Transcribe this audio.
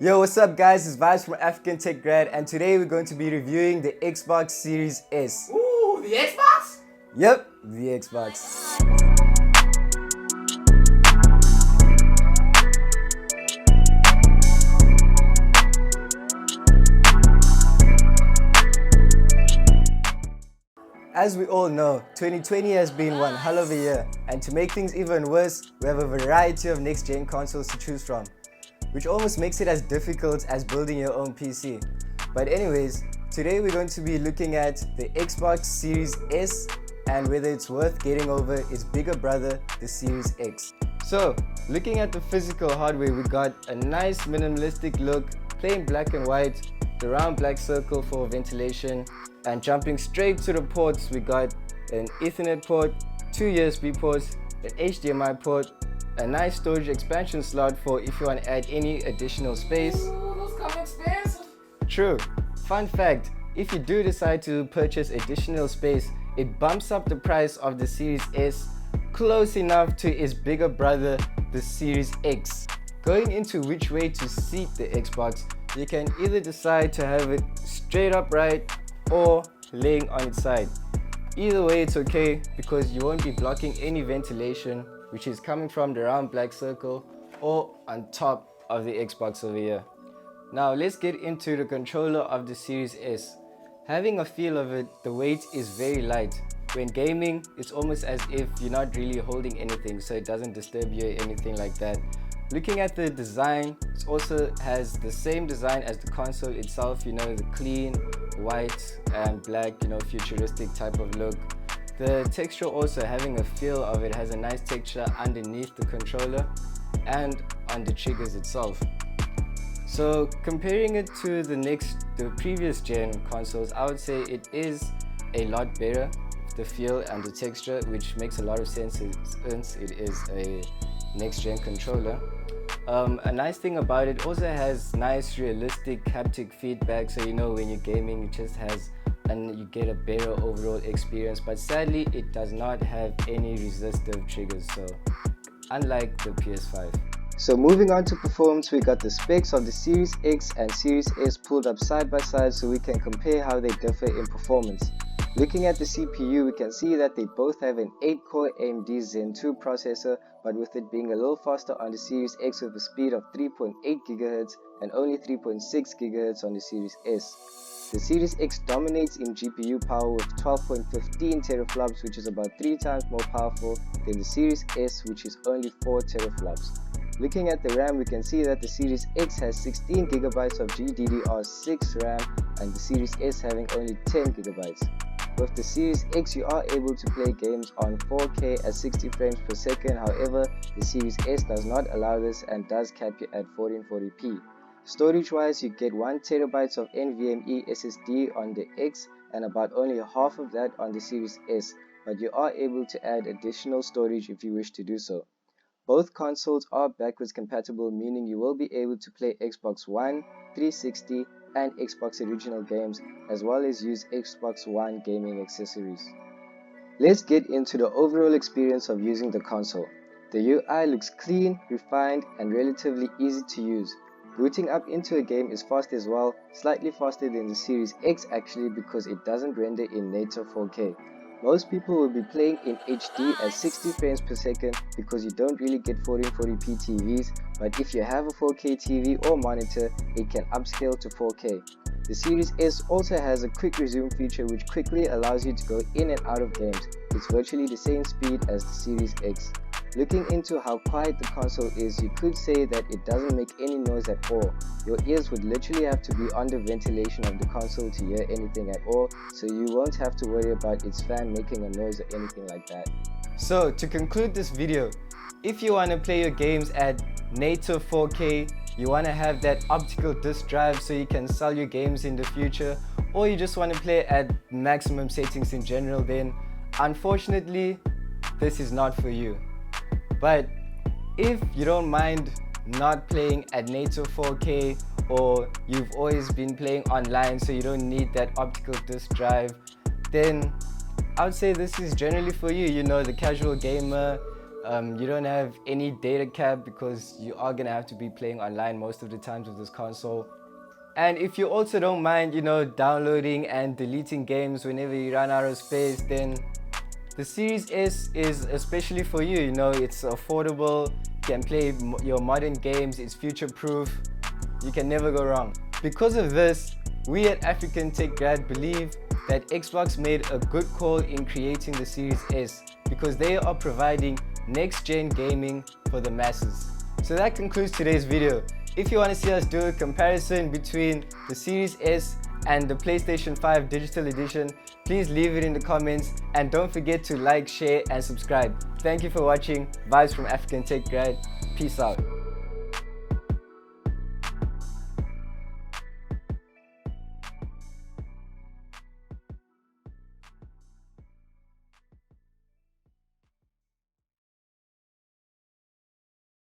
Yo, what's up guys? It's Vibes from African Tech Grad, and today we're going to be reviewing the Xbox Series S. Ooh, the Xbox? Yep, the Xbox. As we all know, 2020 has been one hell of a year, and to make things even worse, we have a variety of next-gen consoles to choose from, which almost makes it as difficult as building your own PC. But anyways, today we're going to be looking at the Xbox Series S and whether it's worth getting over its bigger brother, the Series X. So, looking at the physical hardware, we got a nice minimalistic look, plain black and white, the round black circle for ventilation, and jumping straight to the ports, we got an Ethernet port, 2 USB ports, an HDMI port, a nice storage expansion slot for if you want to add any additional space. Ooh, those come expensive. True. Fun fact, if you do decide to purchase additional space, it bumps up the price of the Series S close enough to its bigger brother, the Series X. Going into which way to seat the Xbox, you can either decide to have it straight upright or laying on its side. Either way it's okay because you won't be blocking any ventilation, which is coming from the round black circle or on top of the Xbox over here. Now let's get into the controller of the Series S. Having a feel of it, the weight is very light. When gaming, it's almost as if you're not really holding anything, so it doesn't disturb you or anything like that. Looking at the design, it also has the same design as the console itself, you know, the clean, white and black, you know, futuristic type of look. The texture also, having a feel of it, has a nice texture underneath the controller and on the triggers itself. So comparing it to the previous gen consoles, I would say it is a lot better, the feel and the texture, which makes a lot of sense since it is a next gen controller. A nice thing about it also has nice realistic haptic feedback, so you know when you're gaming it just has and you get a better overall experience, but sadly it does not have any resistive triggers, so unlike the PS5. So moving on to performance, we got the specs of the Series X and Series S pulled up side by side so we can compare how they differ in performance. Looking at the CPU, we can see that they both have an 8-core AMD Zen 2 processor, but with it being a little faster on the Series X with a speed of 3.8 GHz and only 3.6 GHz on the Series S. The Series X dominates in GPU power with 12.15 teraflops, which is about 3 times more powerful than the Series S, which is only 4 teraflops. Looking at the RAM, we can see that the Series X has 16 GB of GDDR6 RAM and the Series S having only 10 GB. With the Series X, you are able to play games on 4K at 60 frames per second. However, the Series S does not allow this and does cap you at 1440p. Storage wise, you get 1 TB of NVMe SSD on the X and about only half of that on the Series S, but you are able to add additional storage if you wish to do so. Both consoles are backwards compatible, meaning you will be able to play Xbox One, 360 and Xbox original games, as well as use Xbox One gaming accessories. Let's get into the overall experience of using the console. The UI looks clean, refined and relatively easy to use. Booting up into a game is fast as well, slightly faster than the Series X actually because it doesn't render in native 4K. Most people will be playing in HD at 60 frames per second because you don't really get 1440p TVs, but if you have a 4K TV or monitor, it can upscale to 4K. The Series S also has a quick resume feature which quickly allows you to go in and out of games. It's virtually the same speed as the Series X. Looking into how quiet the console is, you could say that it doesn't make any noise at all. Your ears would literally have to be on the ventilation of the console to hear anything at all, so you won't have to worry about its fan making a noise or anything like that. So to conclude this video, if you want to play your games at native 4K, you want to have that optical disc drive so you can sell your games in the future, or you just want to play at maximum settings in general, then unfortunately this is not for you. But if you don't mind not playing at native 4K, or you've always been playing online so you don't need that optical disc drive, then I would say this is generally for you, you know, the casual gamer, You don't have any data cap because you are gonna have to be playing online most of the times with this console. And if you also don't mind, downloading and deleting games whenever you run out of space, then the Series S is especially for you. It's affordable, you can play your modern games, it's future-proof, you can never go wrong. Because of this, we at African Tech Grad believe that Xbox made a good call in creating the Series S because they are providing next-gen gaming for the masses. So that concludes today's video. If you want to see us do a comparison between the Series S and the PlayStation 5 Digital Edition, please leave it in the comments and don't forget to like, share and subscribe. Thank you for watching. Vibes from African Tech Grad. Peace out.